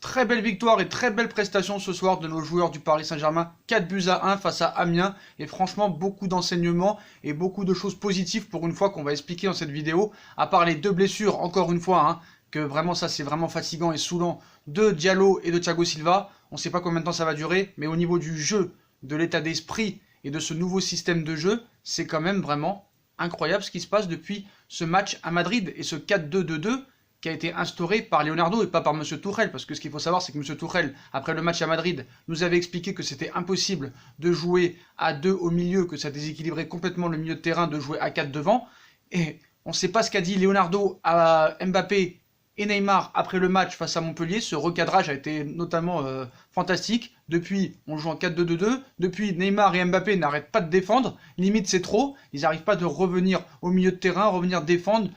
Très belle victoire et très belle prestation ce soir de nos joueurs du Paris Saint-Germain. 4-1 face à Amiens. Et franchement, beaucoup d'enseignements et beaucoup de choses positives pour une fois qu'on va expliquer dans cette vidéo. À part les 2 blessures, encore une fois, que vraiment ça c'est vraiment fatigant et saoulant, de Diallo et de Thiago Silva. On ne sait pas combien de temps ça va durer, mais au niveau du jeu, de l'état d'esprit et de ce nouveau système de jeu, c'est quand même vraiment incroyable ce qui se passe depuis ce match à Madrid et ce 4-2-2-2 qui a été instauré par Leonardo et pas par M. Tuchel, parce que ce qu'il faut savoir, c'est que M. Tuchel, après le match à Madrid, nous avait expliqué que c'était impossible de jouer à 2 au milieu, que ça déséquilibrait complètement le milieu de terrain de jouer à 4 devant, et on ne sait pas ce qu'a dit Leonardo à Mbappé et Neymar après le match face à Montpellier. Ce recadrage a été notamment fantastique. Depuis, on joue en 4-2-2-2. Depuis, Neymar et Mbappé n'arrêtent pas de défendre. Limite, c'est trop. Ils n'arrivent pas de revenir au milieu de terrain, revenir défendre.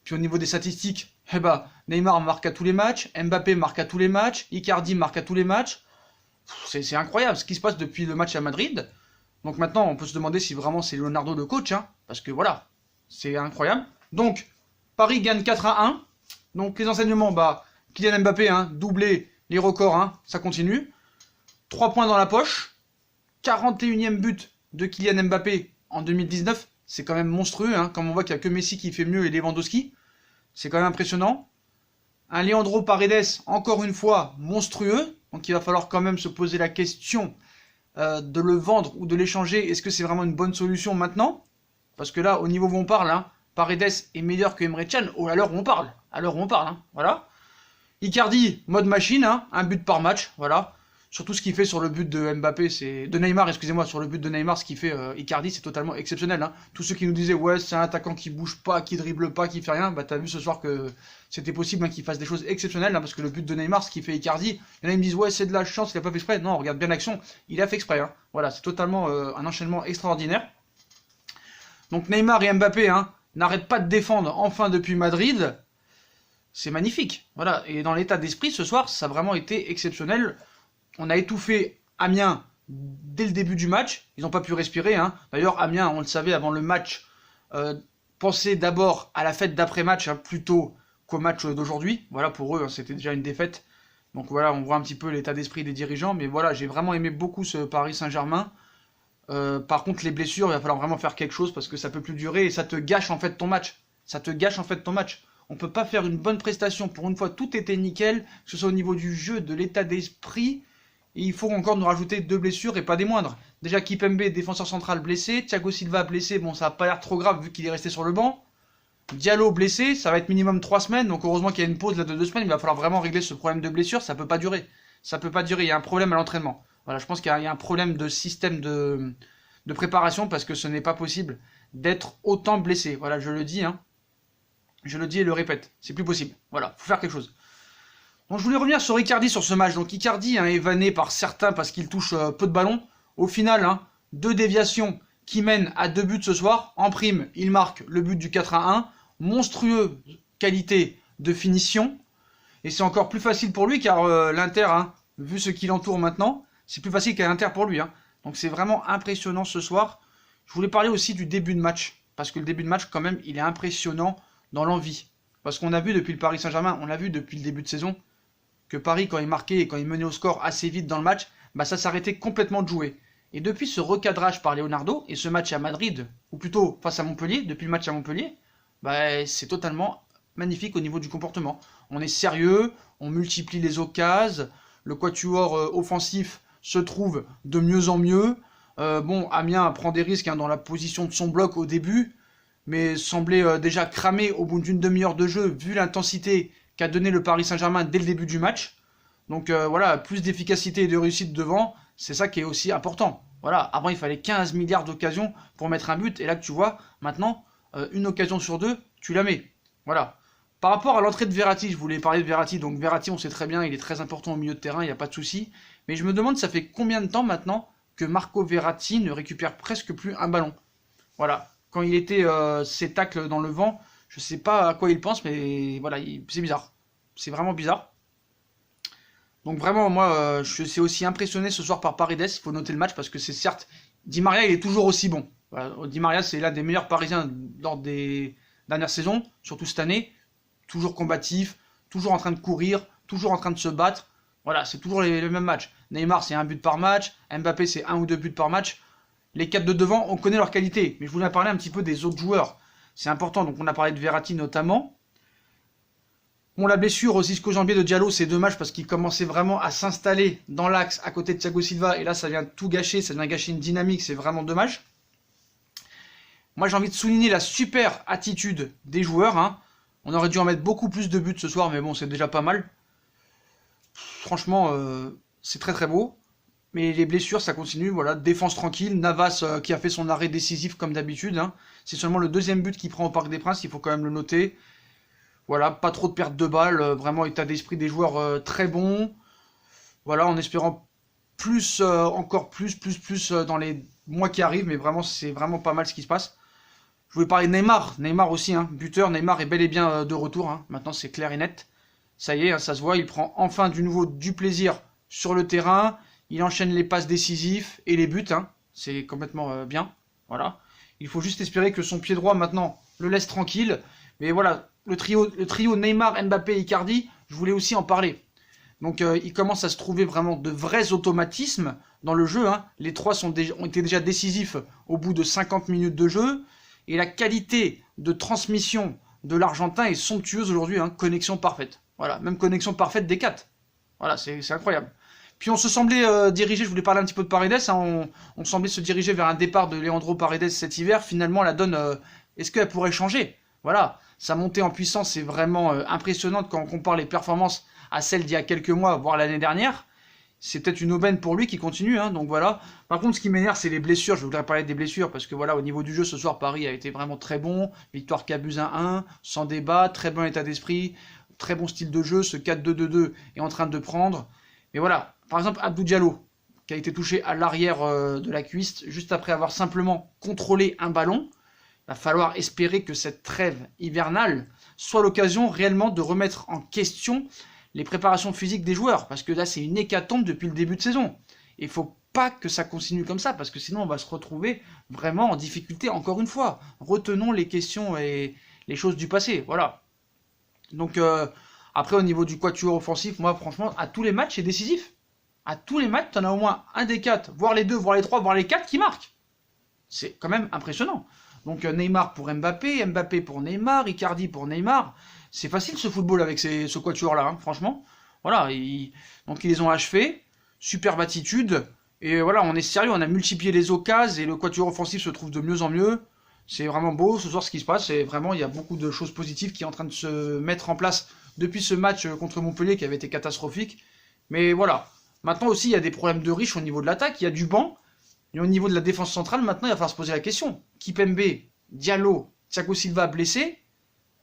Puis au niveau des statistiques, Neymar marque à tous les matchs, Mbappé marque à tous les matchs, Icardi marque à tous les matchs. C'est incroyable ce qui se passe depuis le match à Madrid. Donc maintenant, on peut se demander si vraiment c'est Leonardo le coach, parce que voilà, c'est incroyable. Donc, Paris gagne 4-1. Donc les enseignements, Kylian Mbappé, doublé, les records, ça continue. 3 points dans la poche. 41e but de Kylian Mbappé en 2019. C'est quand même monstrueux, comme on voit qu'il n'y a que Messi qui fait mieux et Lewandowski. C'est quand même impressionnant. Un Leandro Paredes, encore une fois, monstrueux. Donc il va falloir quand même se poser la question de le vendre ou de l'échanger. Est-ce que c'est vraiment une bonne solution maintenant? Parce que là, au niveau où on parle, Paredes est meilleur que Emre Can à l'heure où on parle. Voilà. Icardi, mode machine, un but par match, voilà. Surtout ce qu'il fait sur le but de Mbappé, de Neymar, excusez-moi, sur le but de Neymar, ce qu'il fait Icardi, c'est totalement exceptionnel. Tous ceux qui nous disaient, ouais, c'est un attaquant qui bouge pas, qui dribble pas, qui fait rien, t'as vu ce soir que c'était possible qu'il fasse des choses exceptionnelles, parce que le but de Neymar, ce qu'il fait Icardi, il y en a qui me disent, ouais, c'est de la chance, il a pas fait exprès. Non, regarde bien l'action, il a fait exprès. Voilà, c'est totalement un enchaînement extraordinaire. Donc Neymar et Mbappé, n'arrêtent pas de défendre enfin depuis Madrid. C'est magnifique. Voilà, et dans l'état d'esprit, ce soir, ça a vraiment été exceptionnel. On a étouffé Amiens dès le début du match. Ils n'ont pas pu respirer. D'ailleurs, Amiens, on le savait avant le match, pensait d'abord à la fête d'après-match plutôt qu'au match d'aujourd'hui. Voilà, pour eux, c'était déjà une défaite. Donc voilà, on voit un petit peu l'état d'esprit des dirigeants. Mais voilà, j'ai vraiment aimé beaucoup ce Paris Saint-Germain. Par contre, les blessures, il va falloir vraiment faire quelque chose parce que ça peut plus durer et ça te gâche en fait ton match. On peut pas faire une bonne prestation. Pour une fois, tout était nickel, que ce soit au niveau du jeu, de l'état d'esprit. Et il faut encore nous rajouter 2 blessures et pas des moindres. Déjà Kipembe, défenseur central blessé. Thiago Silva blessé. Bon, ça n'a pas l'air trop grave vu qu'il est resté sur le banc. Diallo blessé. Ça va être minimum 3 semaines. Donc heureusement qu'il y a une pause là de 2 semaines. Il va falloir vraiment régler ce problème de blessure. Ça peut pas durer. Il y a un problème à l'entraînement. Voilà, je pense qu'il y a un problème de système de préparation parce que ce n'est pas possible d'être autant blessé. Voilà, je le dis. Je le dis et le répète. C'est plus possible. Voilà, faut faire quelque chose. Donc je voulais revenir sur Icardi sur ce match. Donc Icardi est vanné par certains parce qu'il touche peu de ballons. Au final, 2 déviations qui mènent à 2 buts ce soir. En prime, il marque le but du 4-1. Monstrueux qualité de finition. Et c'est encore plus facile pour lui car l'Inter, vu ce qui l'entoure maintenant, c'est plus facile qu'à l'Inter pour lui. Donc c'est vraiment impressionnant ce soir. Je voulais parler aussi du début de match. Parce que le début de match, quand même, il est impressionnant dans l'envie. Parce qu'on a vu depuis le Paris Saint-Germain, on l'a vu depuis le début de saison, que Paris, quand il marquait et quand il menait au score assez vite dans le match, ça s'arrêtait complètement de jouer. Et depuis ce recadrage par Leonardo, et ce match à Madrid, ou plutôt face à Montpellier, depuis le match à Montpellier, c'est totalement magnifique au niveau du comportement. On est sérieux, on multiplie les occasions, le quatuor offensif se trouve de mieux en mieux. Amiens prend des risques dans la position de son bloc au début, mais semblait déjà cramé au bout d'une demi-heure de jeu, vu l'intensité qu'a donné le Paris Saint-Germain dès le début du match. Donc voilà, plus d'efficacité et de réussite devant, c'est ça qui est aussi important. Voilà, avant il fallait 15 milliards d'occasions pour mettre un but, et là que tu vois, maintenant, une occasion sur 2, tu la mets. Voilà. Par rapport à l'entrée de Verratti, je voulais parler de Verratti, donc Verratti on sait très bien, il est très important au milieu de terrain, il n'y a pas de souci. Mais je me demande, ça fait combien de temps maintenant que Marco Verratti ne récupère presque plus un ballon? Voilà, quand il était ses tacles dans le vent, je sais pas à quoi il pense, mais voilà, c'est bizarre. C'est vraiment bizarre. Donc vraiment, moi, je suis aussi impressionné ce soir par Paredes. Il faut noter le match parce que c'est certes, Di Maria, il est toujours aussi bon. Voilà, Di Maria, c'est l'un des meilleurs Parisiens lors des dernières saisons, surtout cette année. Toujours combatif, toujours en train de courir, toujours en train de se battre. Voilà, c'est toujours les mêmes matchs. Neymar, c'est un but par match. Mbappé, c'est 1 ou 2 buts par match. Les 4 de devant, on connaît leur qualité. Mais je voulais parler un petit peu des autres joueurs. C'est important. Donc, on a parlé de Verratti notamment. Bon, la blessure au ischio-jambier de Diallo, c'est dommage parce qu'il commençait vraiment à s'installer dans l'axe à côté de Thiago Silva. Et là, ça vient tout gâcher. Ça vient gâcher une dynamique. C'est vraiment dommage. Moi, j'ai envie de souligner la super attitude des joueurs. Hein. On aurait dû en mettre beaucoup plus de buts ce soir, mais bon, c'est déjà pas mal. Franchement, c'est très très beau. Mais les blessures, ça continue. Voilà, défense tranquille. Navas qui a fait son arrêt décisif comme d'habitude. Hein. C'est seulement le deuxième but qu'il prend au Parc des Princes. Il faut quand même le noter. Voilà, pas trop de perte de balles. Vraiment, état d'esprit des joueurs très bon. Voilà, en espérant plus, encore plus dans les mois qui arrivent. Mais vraiment, c'est vraiment pas mal ce qui se passe. Je voulais parler de Neymar. Neymar aussi, hein, buteur. Neymar est bel et bien de retour. Hein. Maintenant, c'est clair et net. Ça y est, hein, ça se voit. Il prend enfin du plaisir sur le terrain. Il enchaîne les passes décisives et les buts. Hein. C'est complètement bien. Voilà. Il faut juste espérer que son pied droit, maintenant, le laisse tranquille. Mais voilà, le trio Neymar, Mbappé et Icardi, je voulais aussi en parler. Donc, il commence à se trouver vraiment de vrais automatismes dans le jeu. Hein. Les trois ont été déjà décisifs au bout de 50 minutes de jeu. Et la qualité de transmission de l'Argentin est somptueuse aujourd'hui. Hein. Connexion parfaite. Voilà, même connexion parfaite des 4. Voilà, c'est incroyable. Puis on se semblait diriger, je voulais parler un petit peu de Paredes, hein, on semblait se diriger vers un départ de Leandro Paredes cet hiver. Finalement, la donne, est-ce qu'elle pourrait changer? Voilà, sa montée en puissance est vraiment impressionnante quand on compare les performances à celles d'il y a quelques mois, voire l'année dernière. C'est peut-être une aubaine pour lui qui continue, hein, donc voilà. Par contre, ce qui m'énerve, c'est les blessures. Je voudrais parler des blessures, parce que voilà, au niveau du jeu, ce soir, Paris a été vraiment très bon. Victoire qui abuse 1-1, sans débat, très bon état d'esprit, très bon style de jeu. Ce 4-2-2-2 est en train de prendre. Mais voilà, par exemple, Abdou Diallo, qui a été touché à l'arrière de la cuisse, juste après avoir simplement contrôlé un ballon. Il va falloir espérer que cette trêve hivernale soit l'occasion réellement de remettre en question les préparations physiques des joueurs, parce que là c'est une hécatombe depuis le début de saison. Il ne faut pas que ça continue comme ça, parce que sinon on va se retrouver vraiment en difficulté encore une fois. Retenons les questions et les choses du passé, voilà. Donc après au niveau du quatuor offensif, moi franchement à tous les matchs c'est décisif. À tous les matchs, tu en as au moins un des 4, voire les 2, voire les 3, voire les 4 qui marquent. C'est quand même impressionnant. Donc Neymar pour Mbappé, Mbappé pour Neymar, Icardi pour Neymar. C'est facile ce football avec ce quatuor-là, hein, franchement. Voilà, donc ils les ont achevés, superbe attitude. Et voilà, on est sérieux, on a multiplié les occasions et le quatuor offensif se trouve de mieux en mieux. C'est vraiment beau ce soir ce qui se passe. Et vraiment, il y a beaucoup de choses positives qui sont en train de se mettre en place depuis ce match contre Montpellier qui avait été catastrophique. Mais voilà, maintenant aussi, il y a des problèmes de riches au niveau de l'attaque, il y a du banc. Et au niveau de la défense centrale, maintenant, il va falloir se poser la question. Kipembe, Diallo, Thiago Silva blessé,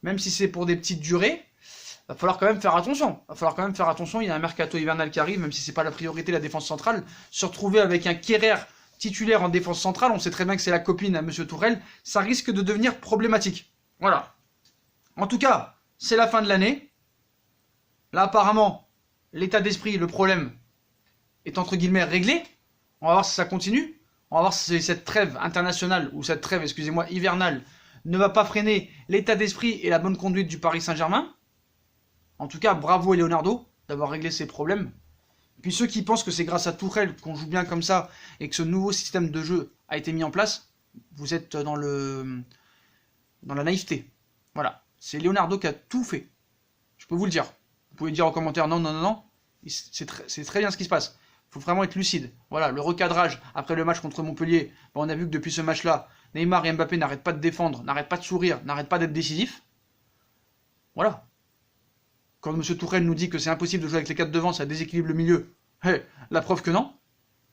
même si c'est pour des petites durées, il va falloir quand même faire attention. Il y a un mercato hivernal qui arrive, même si c'est pas la priorité, la défense centrale. Se retrouver avec un Kehrer titulaire en défense centrale, on sait très bien que c'est la copine à Monsieur Tourelle, ça risque de devenir problématique. Voilà. En tout cas, c'est la fin de l'année. Là, apparemment, l'état d'esprit, le problème est entre guillemets réglé. On va voir si ça continue. On va voir si cette trêve internationale, ou cette trêve, excusez-moi, hivernale, ne va pas freiner l'état d'esprit et la bonne conduite du Paris Saint-Germain. En tout cas, bravo à Leonardo d'avoir réglé ses problèmes. Et puis ceux qui pensent que c'est grâce à Tourelle qu'on joue bien comme ça et que ce nouveau système de jeu a été mis en place, vous êtes dans la naïveté. Voilà, c'est Leonardo qui a tout fait. Je peux vous le dire. Vous pouvez dire en commentaire non. C'est très bien ce qui se passe. Il faut vraiment être lucide. Voilà, le recadrage après le match contre Montpellier, on a vu que depuis ce match-là, Neymar et Mbappé n'arrêtent pas de défendre, n'arrêtent pas de sourire, n'arrêtent pas d'être décisifs. Voilà. Quand M. Tourelle nous dit que c'est impossible de jouer avec les 4 devant, ça déséquilibre le milieu, la preuve que non.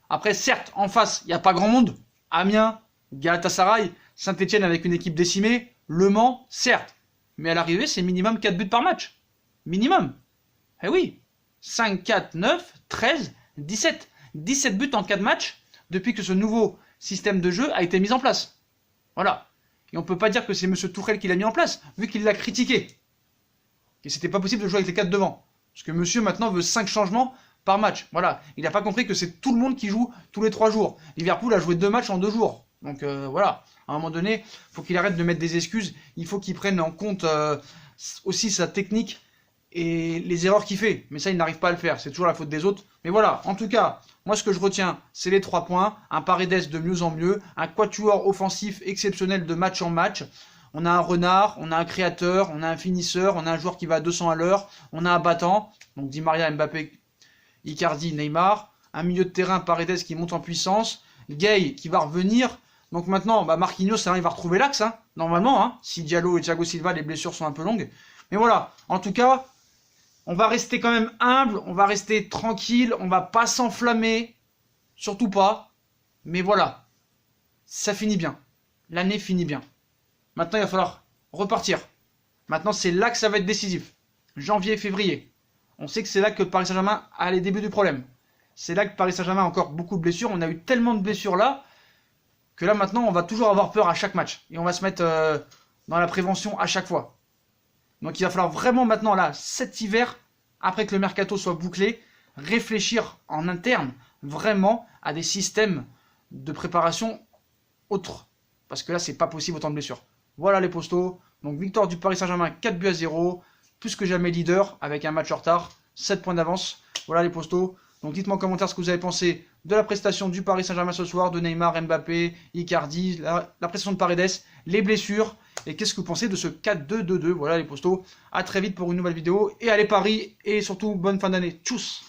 Après, certes, en face, il n'y a pas grand monde. Amiens, Galatasaray, Saint-Etienne avec une équipe décimée, Le Mans, certes. Mais à l'arrivée, c'est minimum 4 buts par match. Minimum. Eh oui. 5, 4, 9, 13, 17. 17 buts en 4 matchs depuis que ce nouveau système de jeu a été mis en place. Voilà. Et on ne peut pas dire que c'est M. Tourelle qui l'a mis en place, vu qu'il l'a critiqué. Et c'était pas possible de jouer avec les 4 devant. Parce que monsieur maintenant veut 5 changements par match. Voilà. Il n'a pas compris que c'est tout le monde qui joue tous les 3 jours. Liverpool a joué 2 matchs en 2 jours. Donc voilà. À un moment donné, il faut qu'il arrête de mettre des excuses. Il faut qu'il prenne en compte aussi sa technique et les erreurs qu'il fait. Mais ça, il n'arrive pas à le faire. C'est toujours la faute des autres. Mais voilà, en tout cas, moi, ce que je retiens, c'est les 3 points. Un Paredes de mieux en mieux. Un quatuor offensif exceptionnel de match en match. On a un renard, on a un créateur, on a un finisseur, on a un joueur qui va à 200 à l'heure. On a un battant. Donc, Di Maria, Mbappé, Icardi, Neymar. Un milieu de terrain, Paredes qui monte en puissance. Gay qui va revenir. Donc maintenant, Marquinhos, il va retrouver l'axe, hein, normalement, hein, si Diallo et Thiago Silva, les blessures sont un peu longues. Mais voilà, en tout cas, on va rester quand même humble, on va rester tranquille, on va pas s'enflammer, surtout pas. Mais voilà, ça finit bien. L'année finit bien. Maintenant, il va falloir repartir. Maintenant, c'est là que ça va être décisif. Janvier, février. On sait que c'est là que Paris Saint-Germain a les débuts du problème. C'est là que Paris Saint-Germain a encore beaucoup de blessures. On a eu tellement de blessures là, que là maintenant on va toujours avoir peur à chaque match. Et on va se mettre dans la prévention à chaque fois. Donc il va falloir vraiment maintenant là, cet hiver, après que le mercato soit bouclé, réfléchir en interne vraiment à des systèmes de préparation autres. Parce que là c'est pas possible autant de blessures. Voilà les postos. Donc victoire du Paris Saint-Germain 4-0. Plus que jamais leader avec un match en retard. 7 points d'avance. Voilà les postos. Donc dites-moi en commentaire ce que vous avez pensé de la prestation du Paris Saint-Germain ce soir, de Neymar, Mbappé, Icardi, la prestation de Paredes, les blessures, et qu'est-ce que vous pensez de ce 4-2-2-2. Voilà les postos, à très vite pour une nouvelle vidéo, et allez Paris, et surtout bonne fin d'année, tchuss.